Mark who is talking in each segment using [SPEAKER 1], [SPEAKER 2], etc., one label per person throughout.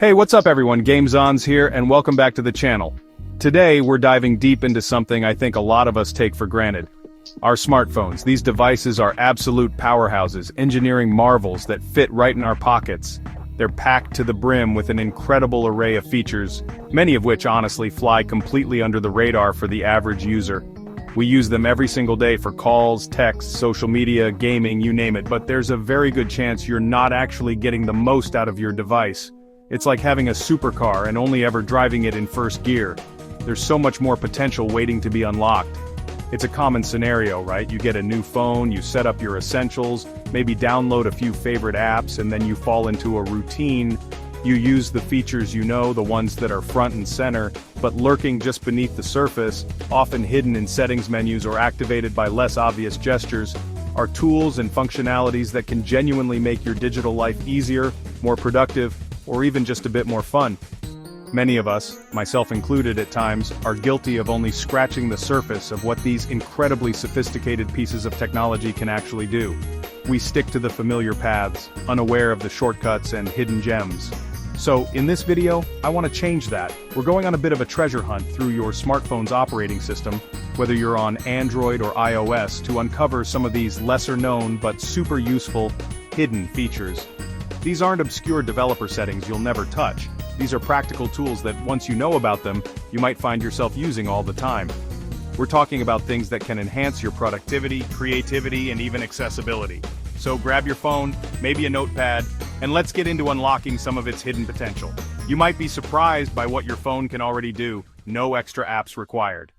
[SPEAKER 1] Hey, what's up everyone, GamesOns here, and welcome back to the channel. Today, we're diving deep into something I think a lot of us take for granted. Our smartphones. These devices are absolute powerhouses, engineering marvels that fit right in our pockets. They're packed to the brim with an incredible array of features, many of which honestly fly completely under the radar for the average user. We use them every single day for calls, texts, social media, gaming, you name it, but there's a very good chance you're not actually getting the most out of your device. It's like having a supercar and only ever driving it in first gear. There's so much more potential waiting to be unlocked. It's a common scenario, right? You get a new phone, you set up your essentials, maybe download a few favorite apps, and then you fall into a routine. You use the features you know, the ones that are front and center, but lurking just beneath the surface, often hidden in settings menus or activated by less obvious gestures, are tools and functionalities that can genuinely make your digital life easier, more productive, or even just a bit more fun. Many of us, myself included at times, are guilty of only scratching the surface of what these incredibly sophisticated pieces of technology can actually do. We stick to the familiar paths, unaware of the shortcuts and hidden gems. So, in this video, I want to change that. We're going on a bit of a treasure hunt through your smartphone's operating system, whether you're on Android or iOS, to uncover some of these lesser-known but super useful, hidden features. These aren't obscure developer settings you'll never touch. These are practical tools that, once you know about them, you might find yourself using all the time. We're talking about things that can enhance your productivity, creativity, and even accessibility. So grab your phone, maybe a notepad, and let's get into unlocking some of its hidden potential. You might be surprised by what your phone can already do, no extra apps required.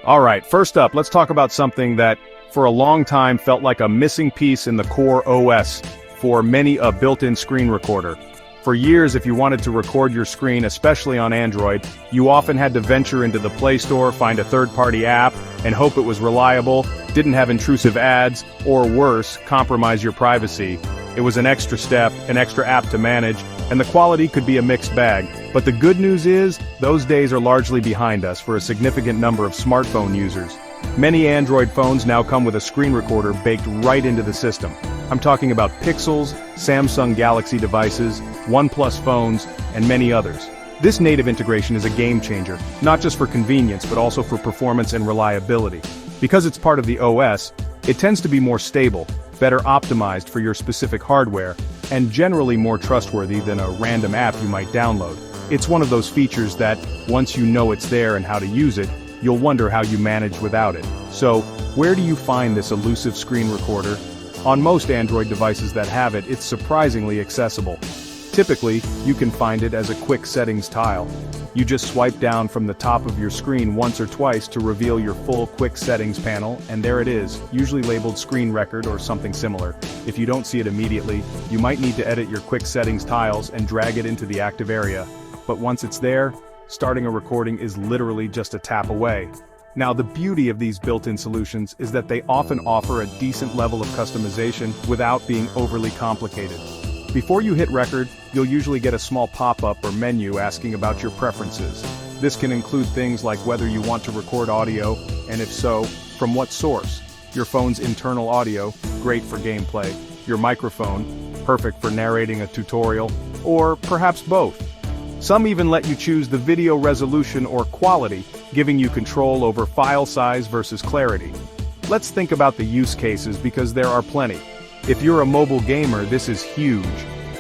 [SPEAKER 1] Alright, first up, let's talk about something that, for a long time, felt like a missing piece in the core OS for many, a built-in screen recorder. For years, if you wanted to record your screen, especially on Android, you often had to venture into the Play Store, find a third-party app, and hope it was reliable, didn't have intrusive ads, or worse, compromise your privacy. It was an extra step, an extra app to manage, and the quality could be a mixed bag. But the good news is, those days are largely behind us for a significant number of smartphone users. Many Android phones now come with a screen recorder baked right into the system. I'm talking about Pixels, Samsung Galaxy devices, OnePlus phones, and many others. This native integration is a game changer, not just for convenience but also for performance and reliability. Because it's part of the OS, it tends to be more stable, better optimized for your specific hardware, and generally more trustworthy than a random app you might download. It's one of those features that, once you know it's there and how to use it, you'll wonder how you manage without it. So, where do you find this elusive screen recorder? On most Android devices that have it, it's surprisingly accessible. Typically, you can find it as a quick settings tile. You just swipe down from the top of your screen once or twice to reveal your full quick settings panel, and there it is, usually labeled screen record or something similar. If you don't see it immediately, you might need to edit your quick settings tiles and drag it into the active area. But once it's there, starting a recording is literally just a tap away. Now, the beauty of these built-in solutions is that they often offer a decent level of customization without being overly complicated. Before you hit record, you'll usually get a small pop-up or menu asking about your preferences. This can include things like whether you want to record audio, and if so, from what source. Your phone's internal audio, great for gameplay. Your microphone, perfect for narrating a tutorial, or perhaps both. Some even let you choose the video resolution or quality, giving you control over file size versus clarity. Let's think about the use cases because there are plenty. If you're a mobile gamer, this is huge.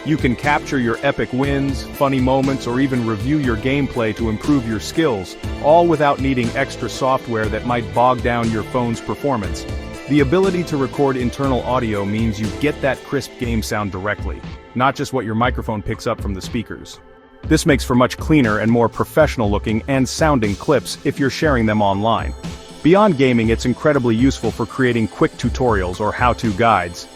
[SPEAKER 1] You can capture your epic wins, funny moments, or even review your gameplay to improve your skills, all without needing extra software that might bog down your phone's performance. The ability to record internal audio means you get that crisp game sound directly, not just what your microphone picks up from the speakers. This makes for much cleaner and more professional-looking and sounding clips if you're sharing them online. Beyond gaming, it's incredibly useful for creating quick tutorials or how-to guides.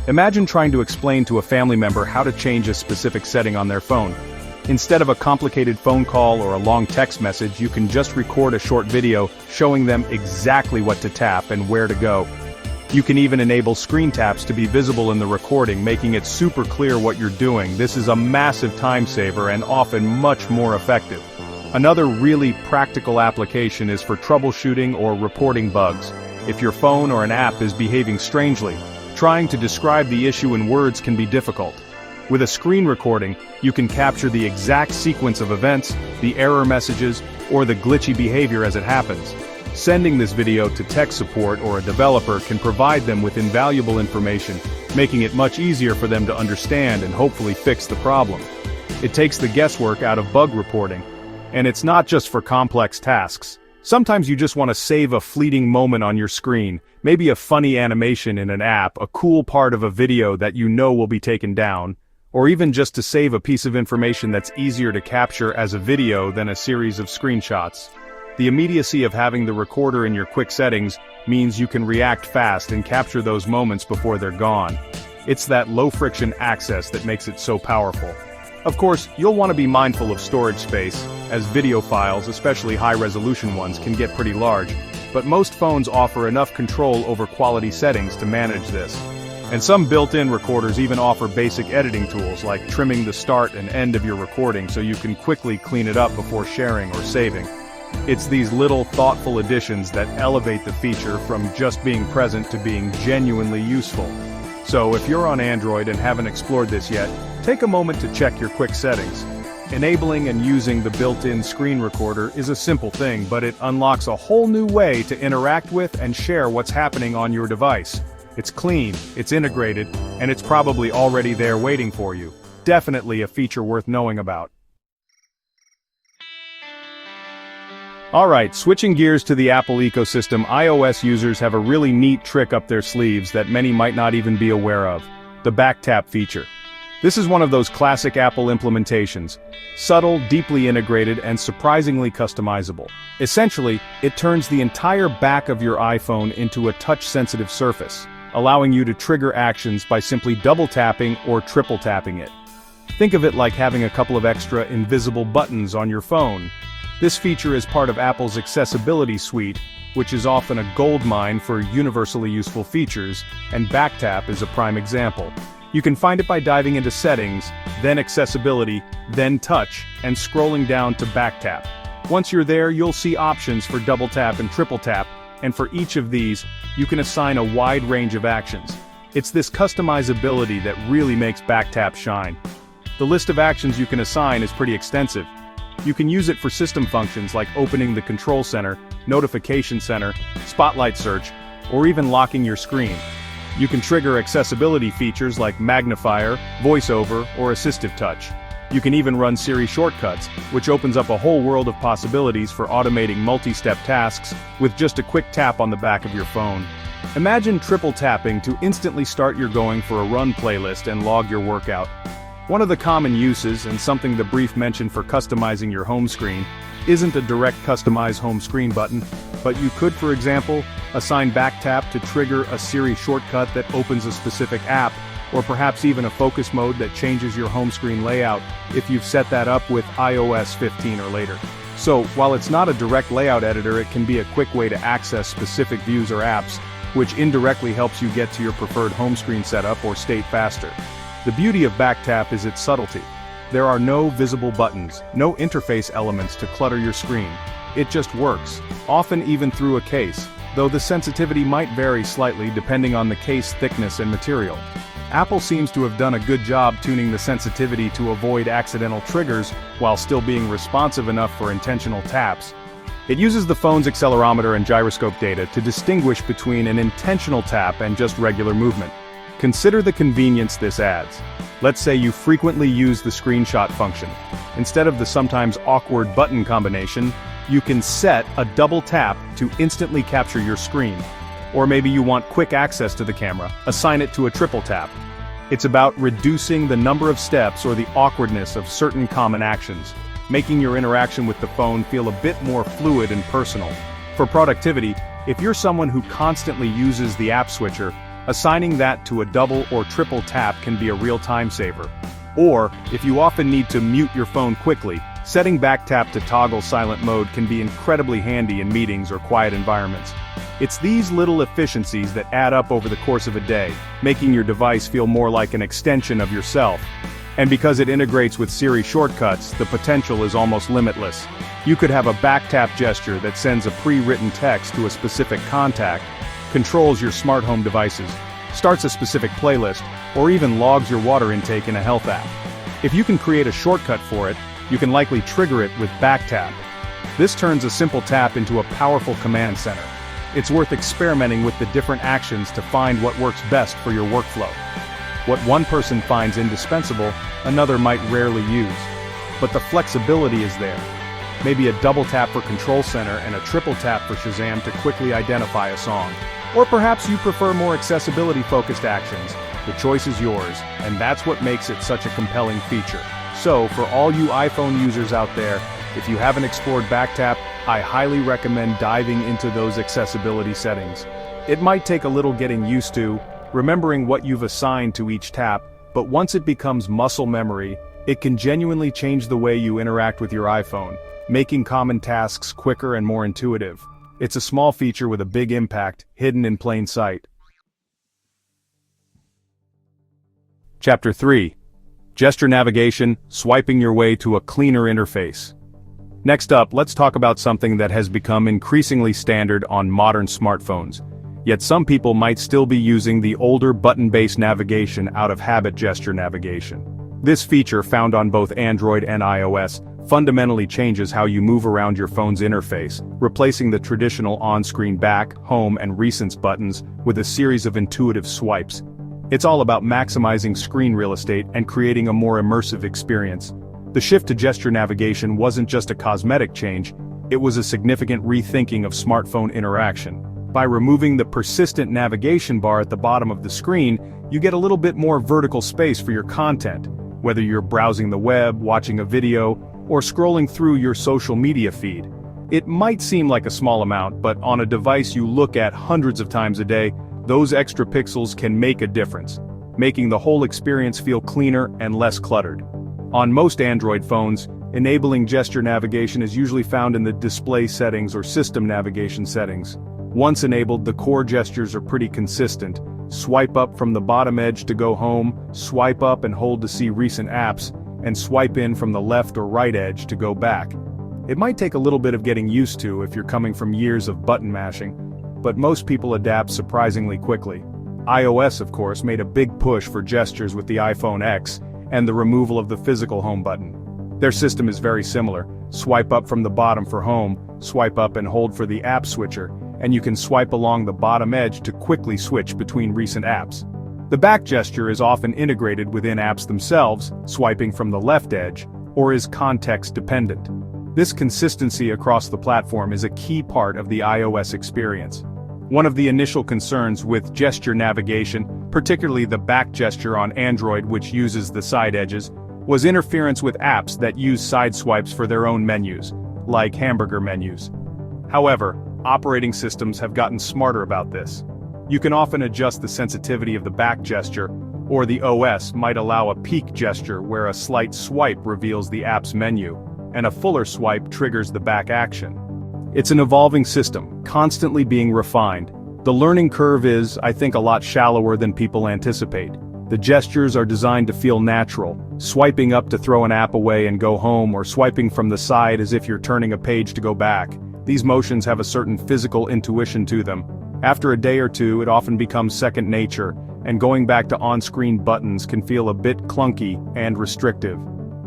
[SPEAKER 1] Imagine trying to explain to a family member how to change a specific setting on their phone. Instead of a complicated phone call or a long text message, you can just record a short video showing them exactly what to tap and where to go. You can even enable screen taps to be visible in the recording, making it super clear what you're doing. This is a massive time saver and often much more effective. Another really practical application is for troubleshooting or reporting bugs. If your phone or an app is behaving strangely, trying to describe the issue in words can be difficult. With a screen recording, you can capture the exact sequence of events, the error messages, or the glitchy behavior as it happens. Sending this video to tech support or a developer can provide them with invaluable information, making it much easier for them to understand and hopefully fix the problem. It takes the guesswork out of bug reporting. And it's not just for complex tasks. Sometimes you just want to save a fleeting moment on your screen, maybe a funny animation in an app, a cool part of a video that you know will be taken down, or even just to save a piece of information that's easier to capture as a video than a series of screenshots. The immediacy of having the recorder in your quick settings means you can react fast and capture those moments before they're gone. It's that low-friction access that makes it so powerful. Of course, you'll want to be mindful of storage space, as video files, especially high-resolution ones, can get pretty large, but most phones offer enough control over quality settings to manage this. And some built-in recorders even offer basic editing tools like trimming the start and end of your recording so you can quickly clean it up before sharing or saving. It's these little thoughtful additions that elevate the feature from just being present to being genuinely useful. So if you're on Android and haven't explored this yet, take a moment to check your quick settings. Enabling and using the built-in screen recorder is a simple thing, but it unlocks a whole new way to interact with and share what's happening on your device. It's clean, it's integrated, and it's probably already there waiting for you. Definitely a feature worth knowing about. Alright, switching gears to the Apple ecosystem, iOS users have a really neat trick up their sleeves that many might not even be aware of: the back tap feature. This is one of those classic Apple implementations. Subtle, deeply integrated, and surprisingly customizable. Essentially, it turns the entire back of your iPhone into a touch-sensitive surface, allowing you to trigger actions by simply double-tapping or triple-tapping it. Think of it like having a couple of extra invisible buttons on your phone. This feature is part of Apple's Accessibility Suite, which is often a goldmine for universally useful features, and BackTap is a prime example. You can find it by diving into Settings, then Accessibility, then Touch, and scrolling down to BackTap. Once you're there, you'll see options for double tap and triple tap, and for each of these, you can assign a wide range of actions. It's this customizability that really makes BackTap shine. The list of actions you can assign is pretty extensive. You can use it for system functions like opening the Control Center, Notification Center, Spotlight Search, or even locking your screen. You can trigger accessibility features like Magnifier, VoiceOver, or Assistive Touch. You can even run Siri shortcuts, which opens up a whole world of possibilities for automating multi-step tasks with just a quick tap on the back of your phone. Imagine triple tapping to instantly start your Going for a Run playlist and log your workout. One of the common uses, and something the brief mentioned for customizing your home screen, isn't a direct customize home screen button, but you could, for example, assign BackTap to trigger a Siri shortcut that opens a specific app, or perhaps even a focus mode that changes your home screen layout if you've set that up with iOS 15 or later. So, while it's not a direct layout editor, it can be a quick way to access specific views or apps, which indirectly helps you get to your preferred home screen setup or state faster. The beauty of BackTap is its subtlety. There are no visible buttons, no interface elements to clutter your screen. It just works, often even through a case, though the sensitivity might vary slightly depending on the case thickness and material. Apple seems to have done a good job tuning the sensitivity to avoid accidental triggers while still being responsive enough for intentional taps. It uses the phone's accelerometer and gyroscope data to distinguish between an intentional tap and just regular movement. Consider the convenience this adds. Let's say you frequently use the screenshot function. Instead of the sometimes awkward button combination, you can set a double tap to instantly capture your screen. Or maybe you want quick access to the camera, assign it to a triple tap. It's about reducing the number of steps or the awkwardness of certain common actions, making your interaction with the phone feel a bit more fluid and personal. For productivity, if you're someone who constantly uses the app switcher, assigning that to a double or triple tap can be a real time saver. Or, if you often need to mute your phone quickly, setting BackTap to toggle silent mode can be incredibly handy in meetings or quiet environments. It's these little efficiencies that add up over the course of a day, making your device feel more like an extension of yourself. And because it integrates with Siri shortcuts, the potential is almost limitless. You could have a BackTap gesture that sends a pre-written text to a specific contact, controls your smart home devices, starts a specific playlist, or even logs your water intake in a health app. If you can create a shortcut for it, you can likely trigger it with back tap. This turns a simple tap into a powerful command center. It's worth experimenting with the different actions to find what works best for your workflow. What one person finds indispensable, another might rarely use. But the flexibility is there. Maybe a double tap for Control Center and a triple tap for Shazam to quickly identify a song. Or perhaps you prefer more accessibility-focused actions. The choice is yours, and that's what makes it such a compelling feature. So, for all you iPhone users out there, if you haven't explored BackTap, I highly recommend diving into those accessibility settings. It might take a little getting used to, remembering what you've assigned to each tap, but once it becomes muscle memory, it can genuinely change the way you interact with your iPhone, making common tasks quicker and more intuitive. It's a small feature with a big impact, hidden in plain sight. Chapter 3. Gesture Navigation, Swiping Your Way to a Cleaner Interface. Next up, let's talk about something that has become increasingly standard on modern smartphones. Yet some people might still be using the older button-based navigation out of habit. Gesture navigation. This feature, found on both Android and iOS, fundamentally changes how you move around your phone's interface, replacing the traditional on-screen back, home, and recents buttons with a series of intuitive swipes. It's all about maximizing screen real estate and creating a more immersive experience. The shift to gesture navigation wasn't just a cosmetic change, it was a significant rethinking of smartphone interaction. By removing the persistent navigation bar at the bottom of the screen, you get a little bit more vertical space for your content, whether you're browsing the web, watching a video, or scrolling through your social media feed. It might seem like a small amount, but on a device you look at hundreds of times a day, those extra pixels can make a difference, making the whole experience feel cleaner and less cluttered. On most Android phones, enabling gesture navigation is usually found in the display settings or system navigation settings. Once enabled, the core gestures are pretty consistent. Swipe up from the bottom edge to go home, swipe up and hold to see recent apps, and swipe in from the left or right edge to go back. It might take a little bit of getting used to if you're coming from years of button mashing, but most people adapt surprisingly quickly. iOS, of course, made a big push for gestures with the iPhone X and the removal of the physical home button. Their system is very similar. Swipe up from the bottom for home, swipe up and hold for the app switcher, and you can swipe along the bottom edge to quickly switch between recent apps. The back gesture is often integrated within apps themselves, swiping from the left edge, or is context-dependent. This consistency across the platform is a key part of the iOS experience. One of the initial concerns with gesture navigation, particularly the back gesture on Android which uses the side edges, was interference with apps that use side swipes for their own menus, like hamburger menus. However, operating systems have gotten smarter about this. You can often adjust the sensitivity of the back gesture, or the OS might allow a peek gesture where a slight swipe reveals the app's menu, and a fuller swipe triggers the back action. It's an evolving system, constantly being refined. The learning curve is, I think, a lot shallower than people anticipate. The gestures are designed to feel natural, swiping up to throw an app away and go home, or swiping from the side as if you're turning a page to go back. These motions have a certain physical intuition to them. After a day or two, it often becomes second nature, and going back to on-screen buttons can feel a bit clunky and restrictive.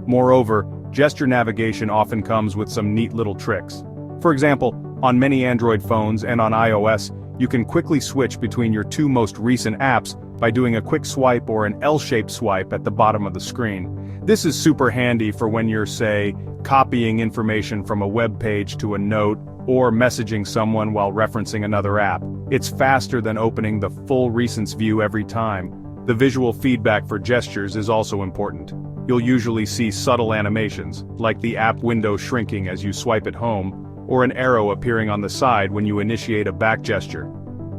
[SPEAKER 1] Moreover, gesture navigation often comes with some neat little tricks. For example, on many Android phones and on iOS, you can quickly switch between your two most recent apps by doing a quick swipe or an L-shaped swipe at the bottom of the screen. This is super handy for when you're, say, copying information from a web page to a note, or messaging someone while referencing another app. It's faster than opening the full recents view every time. The visual feedback for gestures is also important. You'll usually see subtle animations, like the app window shrinking as you swipe it home, or an arrow appearing on the side when you initiate a back gesture.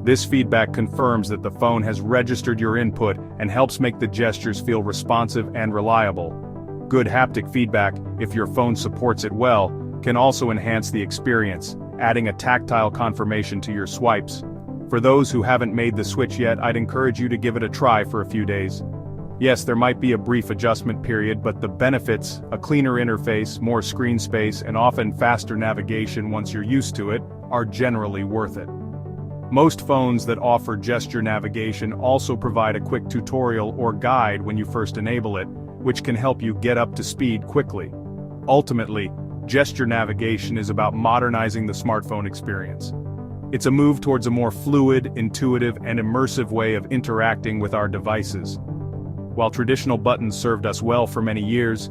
[SPEAKER 1] This feedback confirms that the phone has registered your input and helps make the gestures feel responsive and reliable. Good haptic feedback, if your phone supports it well, can also enhance the experience, adding a tactile confirmation to your swipes. For those who haven't made the switch yet, I'd encourage you to give it a try for a few days. Yes, there might be a brief adjustment period, but the benefits, a cleaner interface, more screen space, and often faster navigation once you're used to it, are generally worth it. Most phones that offer gesture navigation also provide a quick tutorial or guide when you first enable it, which can help you get up to speed quickly. Ultimately, gesture navigation is about modernizing the smartphone experience. It's a move towards a more fluid, intuitive, and immersive way of interacting with our devices. While traditional buttons served us well for many years,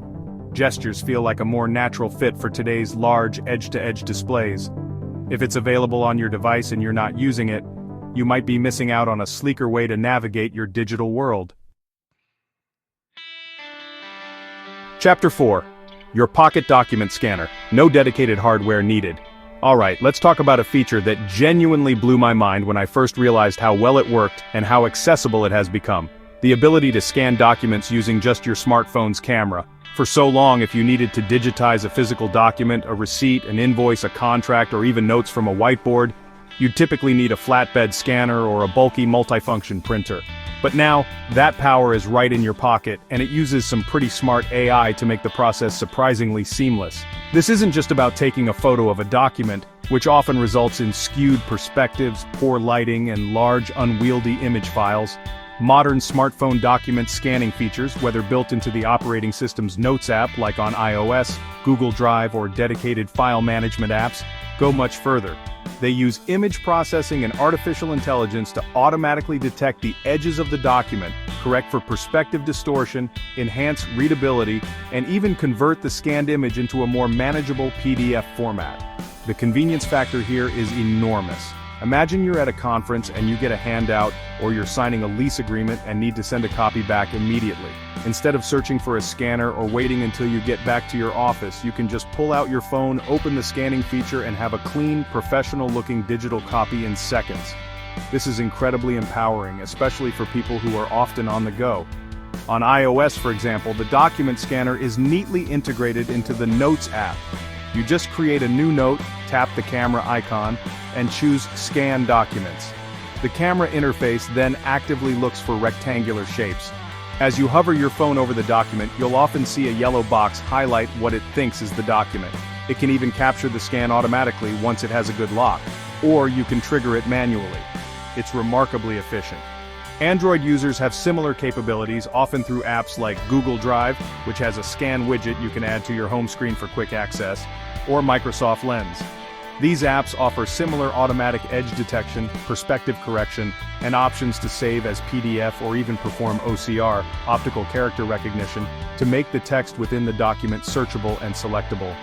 [SPEAKER 1] gestures feel like a more natural fit for today's large edge-to-edge displays. If it's available on your device and you're not using it, you might be missing out on a sleeker way to navigate your digital world. Chapter 4. Your Pocket Document Scanner. No dedicated hardware needed. Alright, let's talk about a feature that genuinely blew my mind when I first realized how well it worked and how accessible it has become. The ability to scan documents using just your smartphone's camera. For so long, if you needed to digitize a physical document, a receipt, an invoice, a contract, or even notes from a whiteboard, you'd typically need a flatbed scanner or a bulky multifunction printer. But now, that power is right in your pocket, and it uses some pretty smart AI to make the process surprisingly seamless. This isn't just about taking a photo of a document, which often results in skewed perspectives, poor lighting, and large, unwieldy image files. Modern smartphone document scanning features, whether built into the operating system's Notes app like on iOS, Google Drive, or dedicated file management apps, go much further. They use image processing and artificial intelligence to automatically detect the edges of the document, correct for perspective distortion, enhance readability, and even convert the scanned image into a more manageable PDF format. The convenience factor here is enormous. Imagine you're at a conference and you get a handout, or you're signing a lease agreement and need to send a copy back immediately. Instead of searching for a scanner or waiting until you get back to your office, you can just pull out your phone, open the scanning feature, and have a clean, professional-looking digital copy in seconds. This is incredibly empowering, especially for people who are often on the go. On iOS, for example, the document scanner is neatly integrated into the Notes app. You just create a new note, tap the camera icon, and choose Scan Documents. The camera interface then actively looks for rectangular shapes. As you hover your phone over the document, you'll often see a yellow box highlight what it thinks is the document. It can even capture the scan automatically once it has a good lock, or you can trigger it manually. It's remarkably efficient. Android users have similar capabilities, often through apps like Google Drive, which has a scan widget you can add to your home screen for quick access, or Microsoft Lens. These apps offer similar automatic edge detection, perspective correction, and options to save as PDF or even perform OCR, optical character recognition, to make the text within the document searchable and selectable.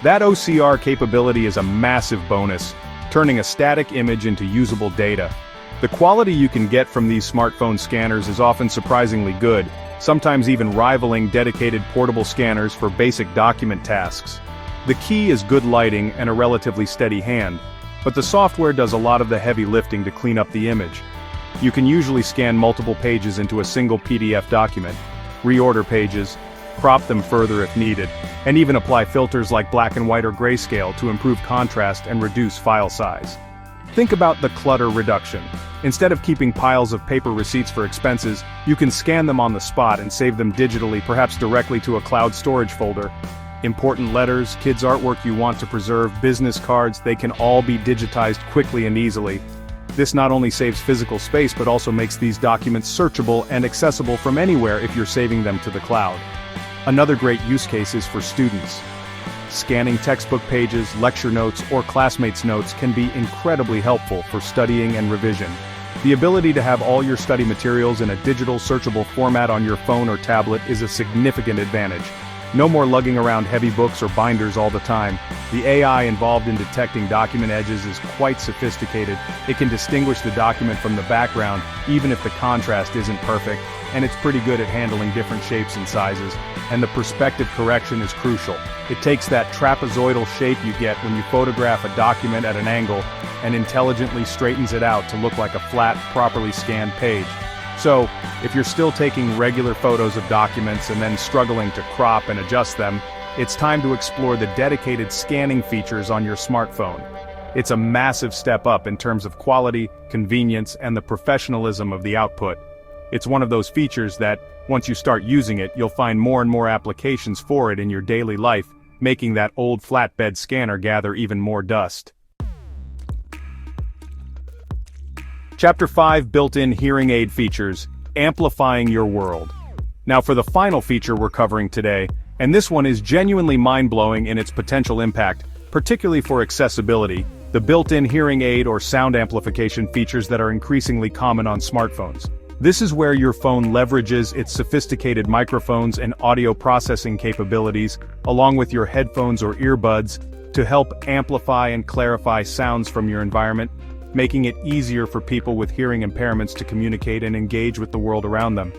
[SPEAKER 1] That OCR capability is a massive bonus, turning a static image into usable data. The quality you can get from these smartphone scanners is often surprisingly good, sometimes even rivaling dedicated portable scanners for basic document tasks. The key is good lighting and a relatively steady hand, but the software does a lot of the heavy lifting to clean up the image. You can usually scan multiple pages into a single PDF document, reorder pages, crop them further if needed, and even apply filters like black and white or grayscale to improve contrast and reduce file size. Think about the clutter reduction. Instead of keeping piles of paper receipts for expenses, you can scan them on the spot and save them digitally, perhaps directly to a cloud storage folder. Important letters, kids' artwork you want to preserve, business cards, they can all be digitized quickly and easily. This not only saves physical space but also makes these documents searchable and accessible from anywhere if you're saving them to the cloud. Another great use case is for students. Scanning textbook pages, lecture notes, or classmates' notes can be incredibly helpful for studying and revision. The ability to have all your study materials in a digital searchable format on your phone or tablet is a significant advantage. No more lugging around heavy books or binders all the time. The AI involved in detecting document edges is quite sophisticated. It can distinguish the document from the background, even if the contrast isn't perfect, and it's pretty good at handling different shapes and sizes. And the perspective correction is crucial. It takes that trapezoidal shape you get when you photograph a document at an angle and intelligently straightens it out to look like a flat, properly scanned page. So, if you're still taking regular photos of documents and then struggling to crop and adjust them, it's time to explore the dedicated scanning features on your smartphone. It's a massive step up in terms of quality, convenience, and the professionalism of the output. It's one of those features that, once you start using it, you'll find more and more applications for it in your daily life, making that old flatbed scanner gather even more dust. Chapter 5: Built-in Hearing Aid Features, Amplifying Your World. Now for the final feature we're covering today, and this one is genuinely mind-blowing in its potential impact, particularly for accessibility, the built-in hearing aid or sound amplification features that are increasingly common on smartphones. This is where your phone leverages its sophisticated microphones and audio processing capabilities, along with your headphones or earbuds, to help amplify and clarify sounds from your environment, making it easier for people with hearing impairments to communicate and engage with the world around them.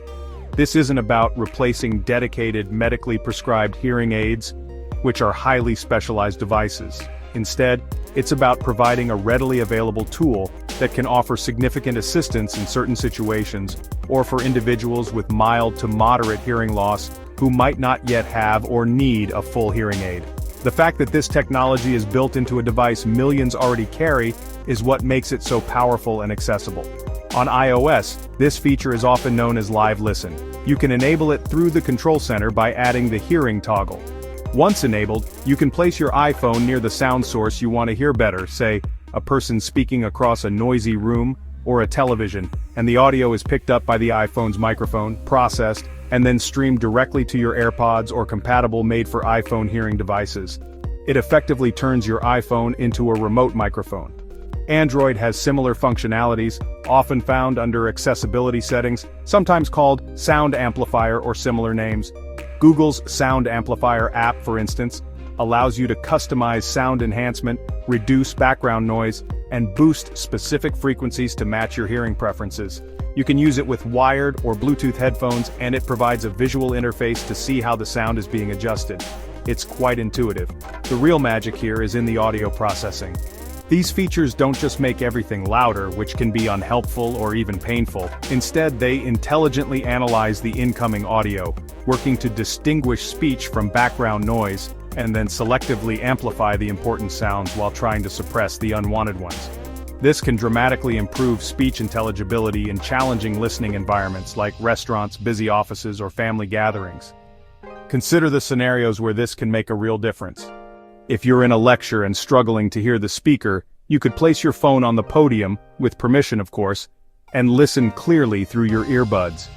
[SPEAKER 1] This isn't about replacing dedicated medically prescribed hearing aids, which are highly specialized devices. Instead, it's about providing a readily available tool that can offer significant assistance in certain situations, or for individuals with mild to moderate hearing loss who might not yet have or need a full hearing aid. The fact that this technology is built into a device millions already carry is what makes it so powerful and accessible. On iOS, this feature is often known as Live Listen. You can enable it through the control center by adding the hearing toggle. Once enabled, you can place your iPhone near the sound source you want to hear better, say, a person speaking across a noisy room, or a television, and the audio is picked up by the iPhone's microphone, processed, and then streamed directly to your AirPods or compatible made-for-iPhone hearing devices. It effectively turns your iPhone into a remote microphone. Android has similar functionalities, often found under accessibility settings, sometimes called Sound Amplifier or similar names. Google's Sound Amplifier app, for instance, allows you to customize sound enhancement, reduce background noise, and boost specific frequencies to match your hearing preferences. You can use it with wired or Bluetooth headphones, and it provides a visual interface to see how the sound is being adjusted. It's quite intuitive. The real magic here is in the audio processing. These features don't just make everything louder, which can be unhelpful or even painful. Instead, they intelligently analyze the incoming audio, working to distinguish speech from background noise, and then selectively amplify the important sounds while trying to suppress the unwanted ones. This can dramatically improve speech intelligibility in challenging listening environments like restaurants, busy offices, or family gatherings. Consider the scenarios where this can make a real difference. If you're in a lecture and struggling to hear the speaker, you could place your phone on the podium, with permission of course, and listen clearly through your earbuds.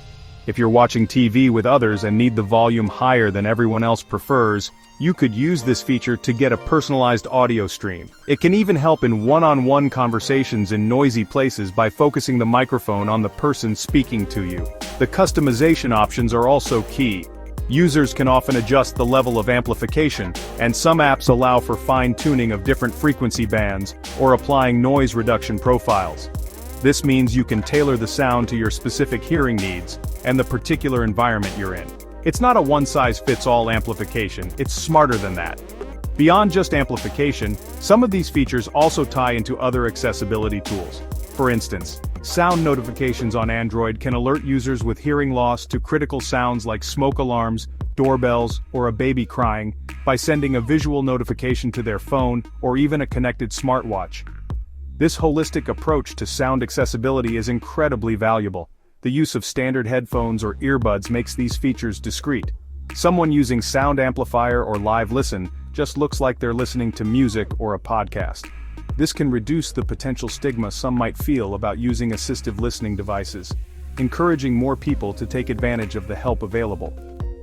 [SPEAKER 1] If you're watching TV with others and need the volume higher than everyone else prefers, you could use this feature to get a personalized audio stream. It can even help in one-on-one conversations in noisy places by focusing the microphone on the person speaking to you. The customization options are also key. Users can often adjust the level of amplification, and some apps allow for fine-tuning of different frequency bands, or applying noise reduction profiles. This means you can tailor the sound to your specific hearing needs, and the particular environment you're in. It's not a one-size-fits-all amplification, it's smarter than that. Beyond just amplification, some of these features also tie into other accessibility tools. For instance, sound notifications on Android can alert users with hearing loss to critical sounds like smoke alarms, doorbells, or a baby crying, by sending a visual notification to their phone or even a connected smartwatch. This holistic approach to sound accessibility is incredibly valuable. The use of standard headphones or earbuds makes these features discreet. Someone using Sound Amplifier or Live Listen just looks like they're listening to music or a podcast. This can reduce the potential stigma some might feel about using assistive listening devices, encouraging more people to take advantage of the help available.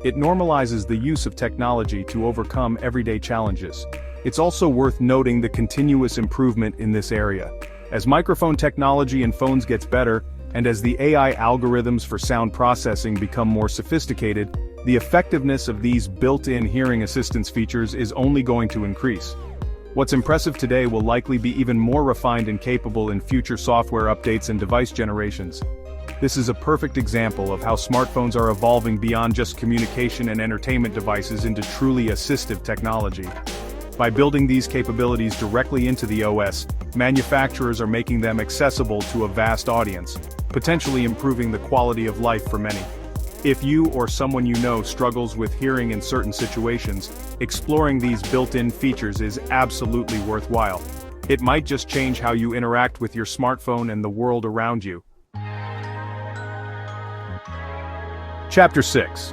[SPEAKER 1] It normalizes the use of technology to overcome everyday challenges. It's also worth noting the continuous improvement in this area. As microphone technology in phones gets better, and as the AI algorithms for sound processing become more sophisticated, the effectiveness of these built-in hearing assistance features is only going to increase. What's impressive today will likely be even more refined and capable in future software updates and device generations. This is a perfect example of how smartphones are evolving beyond just communication and entertainment devices into truly assistive technology. By building these capabilities directly into the OS, manufacturers are making them accessible to a vast audience, potentially improving the quality of life for many. If you or someone you know struggles with hearing in certain situations, exploring these built-in features is absolutely worthwhile. It might just change how you interact with your smartphone and the world around you. Chapter 6.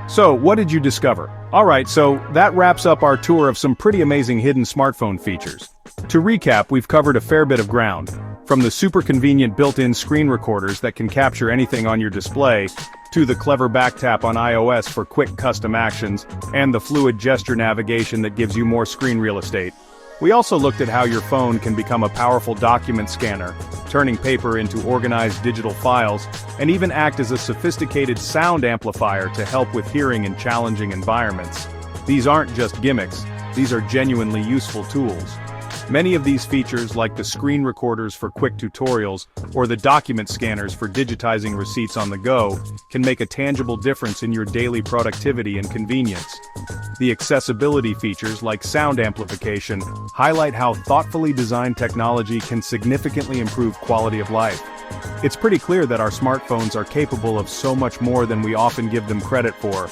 [SPEAKER 1] So, what did you discover? Alright, so that wraps up our tour of some pretty amazing hidden smartphone features. To recap, we've covered a fair bit of ground. From From the super convenient built-in screen recorders that can capture anything on your display, to the clever back tap on iOS for quick custom actions, and the fluid gesture navigation that gives you more screen real estate. We also looked at how your phone can become a powerful document scanner, turning paper into organized digital files, and even act as a sophisticated sound amplifier to help with hearing in challenging environments. These aren't just gimmicks, these are genuinely useful tools. Many of these features, like the screen recorders for quick tutorials, or the document scanners for digitizing receipts on the go, can make a tangible difference in your daily productivity and convenience. The accessibility features, like sound amplification, highlight how thoughtfully designed technology can significantly improve quality of life. It's pretty clear that our smartphones are capable of so much more than we often give them credit for,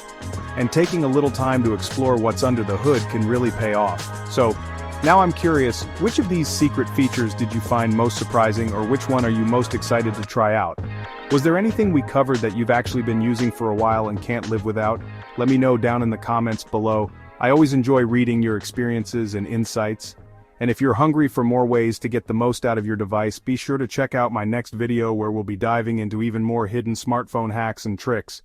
[SPEAKER 1] and taking a little time to explore what's under the hood can really pay off. So, now I'm curious, which of these secret features did you find most surprising, or which one are you most excited to try out? Was there anything we covered that you've actually been using for a while and can't live without? Let me know down in the comments below. I always enjoy reading your experiences and insights. And if you're hungry for more ways to get the most out of your device, be sure to check out my next video where we'll be diving into even more hidden smartphone hacks and tricks.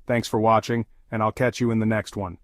[SPEAKER 1] Thanks for watching, and I'll catch you in the next one.